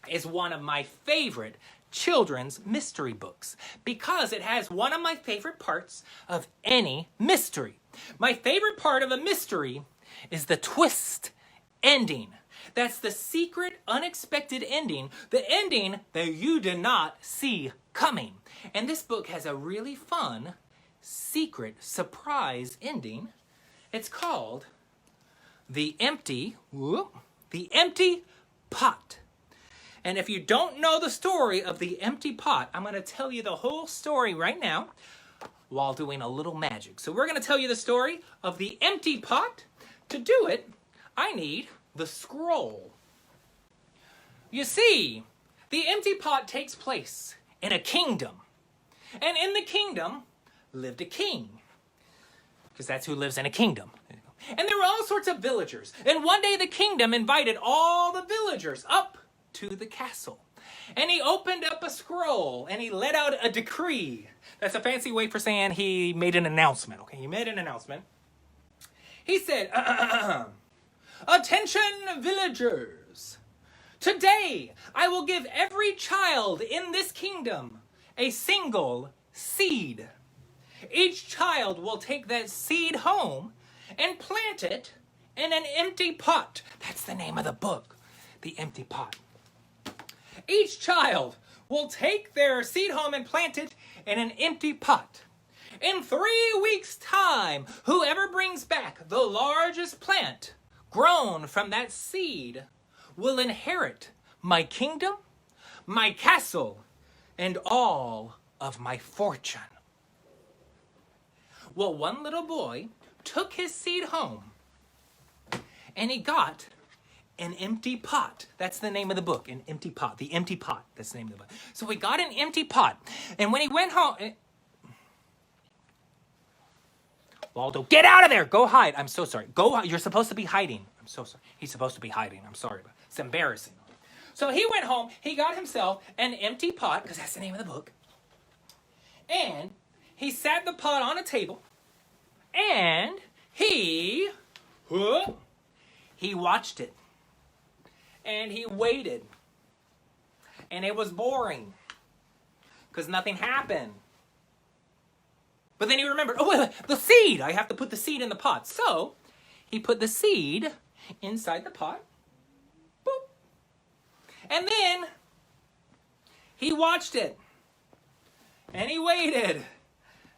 Speaker 1: is one of my favorite children's mystery books because it has one of my favorite parts of any mystery. My favorite part of a mystery is the twist ending. That's the secret, unexpected ending, the ending that you did not see coming. And this book has a really fun, secret, surprise ending. It's called The Empty Pot. And if you don't know the story of the empty pot, I'm going to tell you the whole story right now while doing a little magic. So we're going to tell you the story of the empty pot. To do it, I need the scroll. You see, the empty pot takes place in a kingdom. And in the kingdom lived a king. Because that's who lives in a kingdom. And there were all sorts of villagers. And one day the kingdom invited all the villagers up to the castle. And he opened up a scroll and he let out a decree. That's a fancy way for saying he made an announcement. Okay, he made an announcement. He said, "Attention, villagers. Today I will give every child in this kingdom a single seed. Each child will take that seed home and plant it in an empty pot." That's the name of the book, The Empty Pot. Each child will take their seed home and plant it in an empty pot. In 3 weeks' time, whoever brings back the largest plant grown from that seed will inherit my kingdom, my castle, and all of my fortune. Well, one little boy took his seed home and he got an empty pot. That's the name of the book, An Empty Pot. The Empty Pot. That's the name of the book. So he got an empty pot. And when he went home... Waldo, get out of there! Go hide. I'm so sorry. Go. You're supposed to be hiding. I'm so sorry. He's supposed to be hiding. I'm sorry. It's embarrassing. So he went home. He got himself an empty pot, because that's the name of the book. And he sat the pot on a table. And he watched it. And he waited. And it was boring. Because nothing happened. But then he remembered, oh, wait, the seed! I have to put the seed in the pot. So, he put the seed inside the pot. Boop. And then, he watched it. And he waited.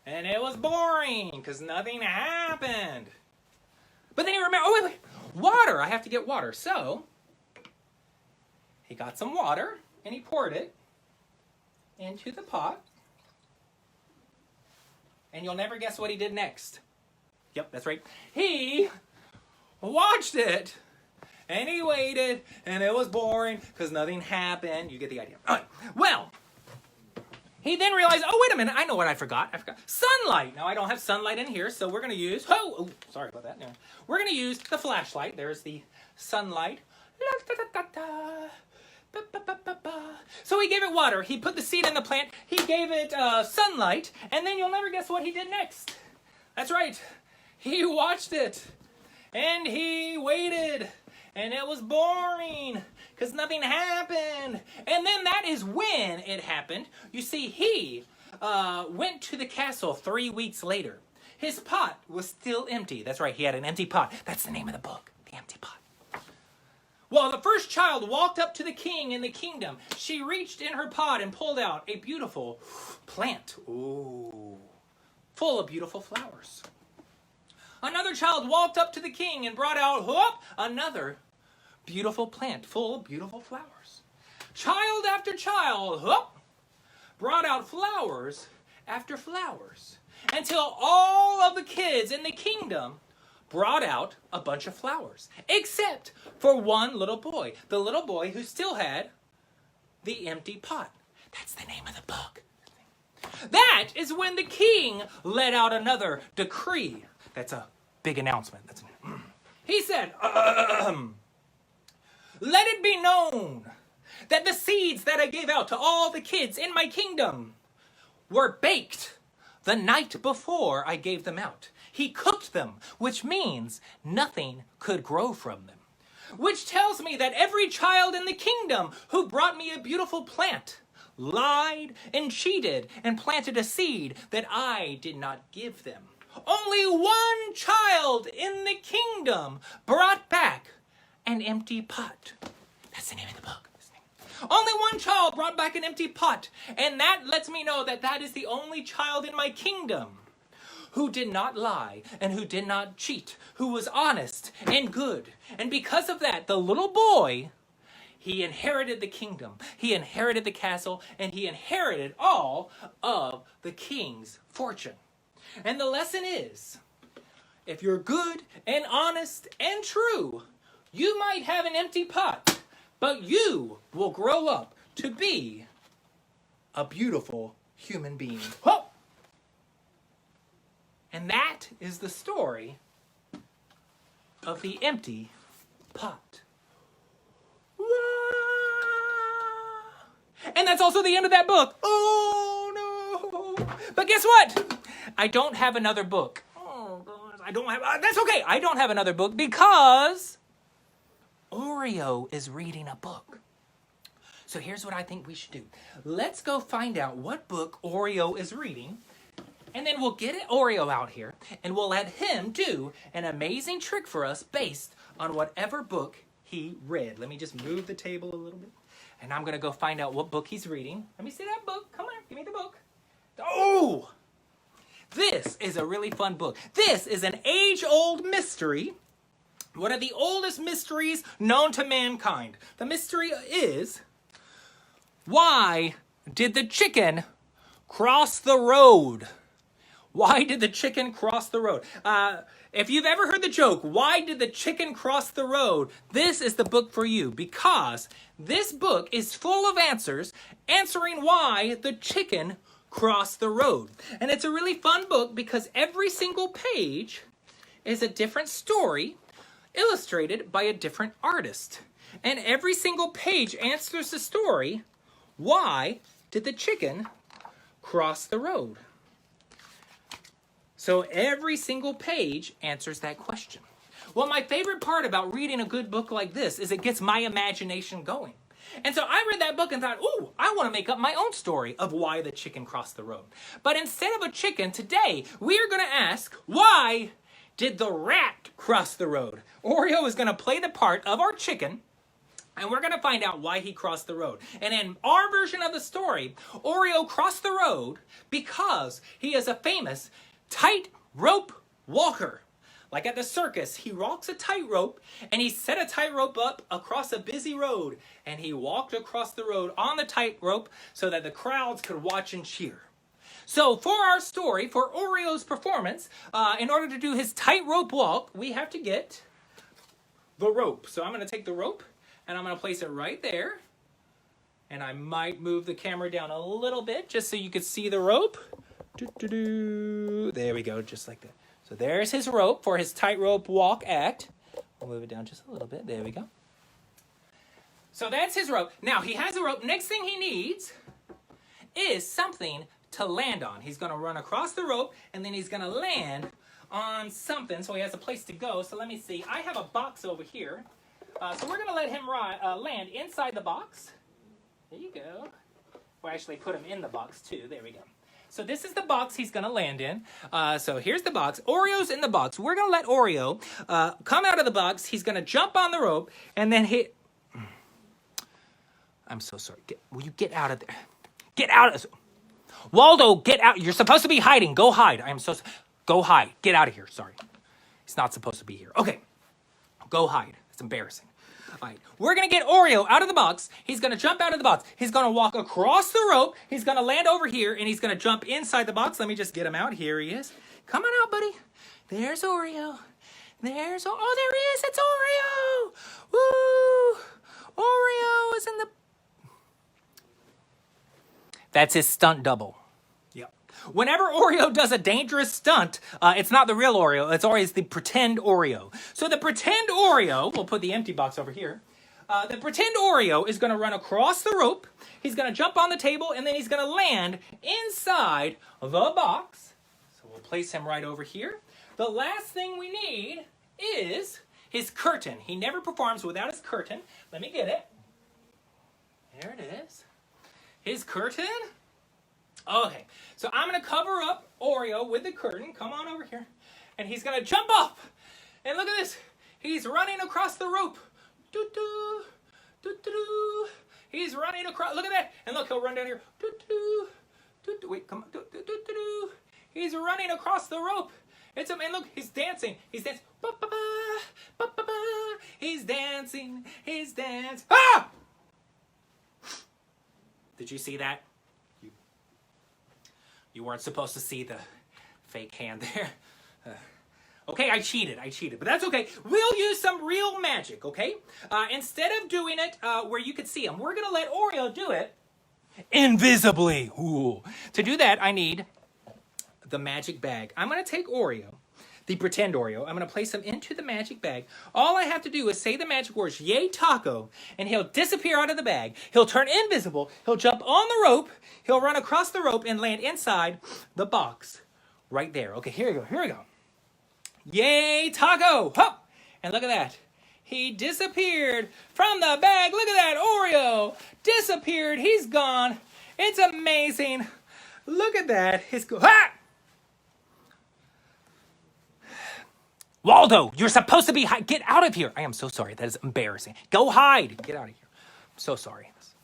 Speaker 1: And it was boring, because nothing happened. But then he remembered, oh, wait, water! I have to get water. So, he got some water, and he poured it into the pot. And you'll never guess what he did next. Yep, that's right. He watched it, and he waited, and it was boring because nothing happened. You get the idea. All right. Well, he then realized, oh, wait a minute, I know what I forgot. I forgot sunlight. Now, I don't have sunlight in here, so we're going to use, sorry about that. No. We're going to use the flashlight. There's the sunlight. So he gave it water. He put the seed in the plant. He gave it sunlight, and then you'll never guess what he did next. That's right. He watched it, and he waited, and it was boring because nothing happened. And then that is when it happened. You see, he went to the castle 3 weeks later. His pot was still empty. That's right, he had an empty pot. That's the name of the book, The Empty Pot. Well, the first child walked up to the king in the kingdom. She reached in her pot and pulled out a beautiful plant. Ooh, full of beautiful flowers. Another child walked up to the king and brought out another beautiful plant full of beautiful flowers. Child after child brought out flowers after flowers until all of the kids in the kingdom brought out a bunch of flowers, except for one little boy, the little boy who still had the empty pot. That's the name of the book. That is when the king let out another decree. That's a big announcement. He said, let it be known that the seeds that I gave out to all the kids in my kingdom were baked the night before I gave them out. He cooked them, which means nothing could grow from them. Which tells me that every child in the kingdom who brought me a beautiful plant lied and cheated and planted a seed that I did not give them. Only one child in the kingdom brought back an empty pot. That's the name of the book. Only one child brought back an empty pot, and that lets me know that that is the only child in my kingdom who did not lie and who did not cheat, who was honest and good. And because of that, the little boy, he inherited the kingdom, he inherited the castle, and he inherited all of the king's fortune. And the lesson is, if you're good and honest and true, you might have an empty pot, but you will grow up to be a beautiful human being. Whoa! And that is the story of the empty pot. And that's also the end of that book. Oh no! But guess what? I don't have another book. Oh God, I don't have. That's okay. I don't have another book because Oreo is reading a book. So here's what I think we should do. Let's go find out what book Oreo is reading. And then we'll get Oreo out here, and we'll let him do an amazing trick for us based on whatever book he read. Let me just move the table a little bit, and I'm going to go find out what book he's reading. Let me see that book. Come on, give me the book. Oh! This is a really fun book. This is an age-old mystery, one of the oldest mysteries known to mankind. The mystery is, why did the chicken cross the road? Why did the chicken cross the road? If you've ever heard the joke, why did the chicken cross the road? This is the book for you, because this book is full of answers, answering why the chicken crossed the road. And it's a really fun book because every single page is a different story illustrated by a different artist. And every single page answers the story, why did the chicken cross the road? So every single page answers that question. Well, my favorite part about reading a good book like this is it gets my imagination going. And so I read that book and thought, ooh, I want to make up my own story of why the chicken crossed the road. But instead of a chicken, today we are going to ask, why did the rat cross the road? Oreo is going to play the part of our chicken, and we're going to find out why he crossed the road. And in our version of the story, Oreo crossed the road because he is a famous tightrope walker. Like at the circus, he walks a tightrope, and he set a tightrope up across a busy road, and he walked across the road on the tightrope so that the crowds could watch and cheer. So for our story, for Oreo's performance, in order to do his tightrope walk, we have to get the rope. So I'm going to take the rope and I'm going to place it right there. And I might move the camera down a little bit just so you can see the rope. There we go, just like that. So there's his rope for his tightrope walk act. We'll move it down just a little bit. There we go. So that's his rope. Now he has a rope. Next thing he needs is something to land on. He's going to run across the rope and then he's going to land on something so he has a place to go. So let me see. I have a box over here. So we're going to let him land inside the box. There you go. We'll actually put him in the box too. There we go. So this is the box he's going to land in. So here's the box. Oreo's in the box. We're going to let Oreo come out of the box. He's going to jump on the rope and then hit... I'm so sorry. Will you get out of there? Get out of... Waldo, get out. You're supposed to be hiding. Go hide. I am so... Go hide. Get out of here. Sorry. He's not supposed to be here. Okay. Go hide. It's embarrassing. All right. We're going to get Oreo out of the box. He's going to jump out of the box. He's going to walk across the rope. He's going to land over here, and he's going to jump inside the box. Let me just get him out. Here he is. Come on out, buddy. There's Oreo. There's... Oh, there he is. It's Oreo. Woo! Oreo is in the... That's his stunt double. Yep. Whenever Oreo does a dangerous stunt, it's not the real Oreo. It's always the pretend Oreo. So the pretend Oreo, we'll put the empty box over here. The pretend Oreo is going to run across the rope. He's going to jump on the table, and then he's going to land inside the box. So we'll place him right over here. The last thing we need is his curtain. He never performs without his curtain. Let me get it. There it is. His curtain? Okay, so I'm going to cover up Oreo with the curtain. Come on over here. And he's going to jump up. And look at this. He's running across the rope. Doo-doo, doo-doo. He's running across. Look at that. And look, he'll run down here. Doo-doo, doo-doo. Wait, come on. Doo-doo-doo-doo. He's running across the rope. And look, he's dancing. He's dancing. Ba-ba-ba, ba-ba-ba. He's dancing. He's dancing. Ah! Did you see that? You weren't supposed to see the fake hand there. Okay, I cheated, but that's okay. We'll use some real magic, okay? Instead of doing it where you could see him, we're gonna let Oreo do it invisibly. Ooh. To do that, I need the magic bag. I'm gonna take Oreo, the pretend Oreo. I'm going to place him into the magic bag. All I have to do is say the magic words, yay taco, and he'll disappear out of the bag. He'll turn invisible. He'll jump on the rope. He'll run across the rope and land inside the box right there. Okay, here we go. Here we go. Yay taco. Hop. And look at that. He disappeared from the bag. Look at that. Oreo disappeared. He's gone. It's amazing. Look at that. Ha! Waldo, you're supposed to be get out of here. I am so sorry. That is embarrassing. Go hide. Get out of here. I'm so sorry. That's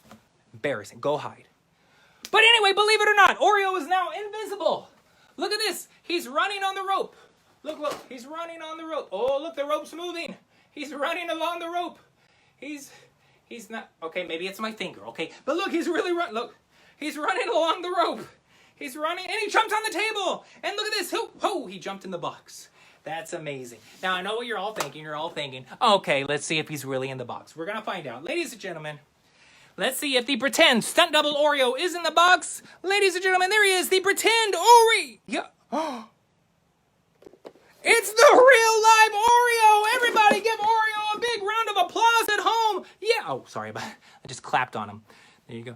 Speaker 1: embarrassing. Go hide. But anyway, believe it or not, Oreo is now invisible. Look at this. He's running on the rope. Look, look. He's running on the rope. Oh, look, the rope's moving. He's running along the rope. He's not. Okay, maybe it's my finger. Okay, but look, he's really running. Look, he's running along the rope. He's running, and he jumps on the table. And look at this. Oh, he jumped in the box. That's amazing. Now, I know what you're all thinking. You're all thinking, okay, let's see if he's really in the box. We're going to find out. Ladies and gentlemen, let's see if the pretend stunt double Oreo is in the box. Ladies and gentlemen, there he is, the pretend Oreo. Yeah. It's the real live Oreo. Everybody give Oreo a big round of applause at home. Yeah. Oh, sorry. I just clapped on him. There you go.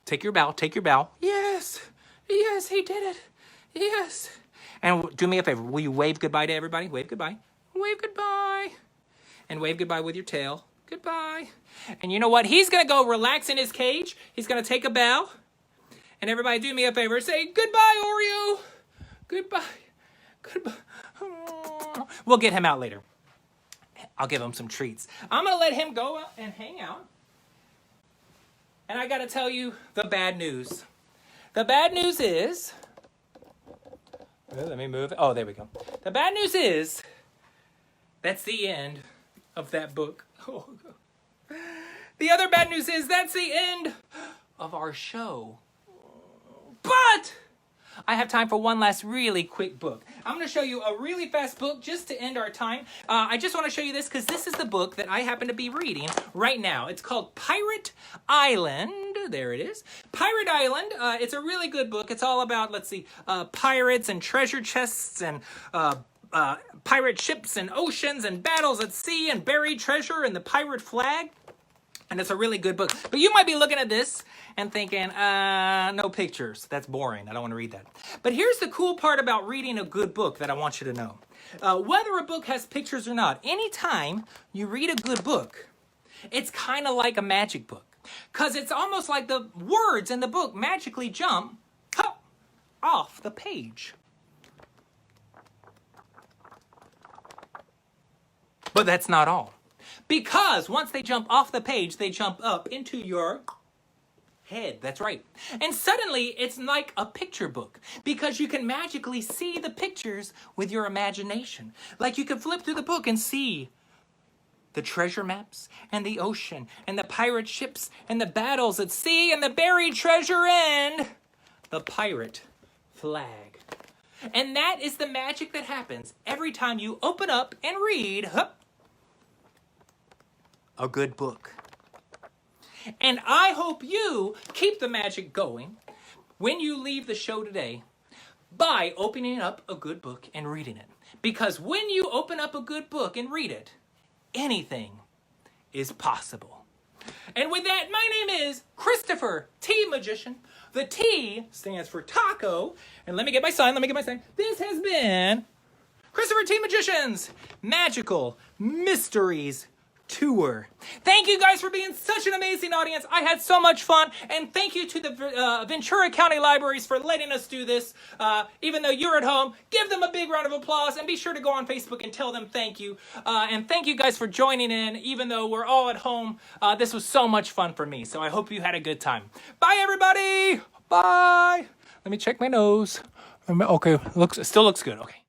Speaker 1: Take your bow. Take your bow. Yes. Yes, he did it. Yes. And do me a favor. Will you wave goodbye to everybody? Wave goodbye. Wave goodbye. And wave goodbye with your tail. Goodbye. And you know what? He's going to go relax in his cage. He's going to take a bow. And everybody do me a favor. Say goodbye, Oreo. Goodbye. Goodbye. We'll get him out later. I'll give him some treats. I'm going to let him go out and hang out. And I got to tell you the bad news. The bad news is... Let me move it. Oh, there we go. The bad news is that's the end of that book. Oh, the other bad news is that's the end of our show. But I have time for one last really quick book. I'm going to show you a really fast book just to end our time. I just want to show you this because this is the book that I happen to be reading right now. It's called Pirate Island. There it is. Pirate Island. It's a really good book. It's all about, let's see, pirates and treasure chests and pirate ships and oceans and battles at sea and buried treasure and the pirate flag. And it's a really good book. But you might be looking at this and thinking, no pictures. That's boring. I don't want to read that. But here's the cool part about reading a good book that I want you to know. Whether a book has pictures or not, anytime you read a good book, it's kind of like a magic book. Because it's almost like the words in the book magically jump off the page. But that's not all. Because once they jump off the page, they jump up into your head. That's right. And suddenly, it's like a picture book. Because you can magically see the pictures with your imagination. Like you can flip through the book and see the treasure maps, and the ocean, and the pirate ships, and the battles at sea, and the buried treasure, and the pirate flag. And that is the magic that happens every time you open up and read a good book. And I hope you keep the magic going when you leave the show today by opening up a good book and reading it. Because when you open up a good book and read it, anything is possible. And with that, my name is Christopher T. Magician. The T stands for taco. And let me get my sign. This has been Christopher T. Magician's Magical Mysteries Tour. Thank you guys for being such an amazing audience. I had so much fun, and thank you to the Ventura County Libraries for letting us do this. Even though you're at home, give them a big round of applause, and be sure to go on Facebook and tell them thank you. And thank you guys for joining in, even though we're all at home. This was so much fun for me, so I hope you had a good time. Bye, everybody. Bye. Let me check my nose. Okay, still looks good. Okay.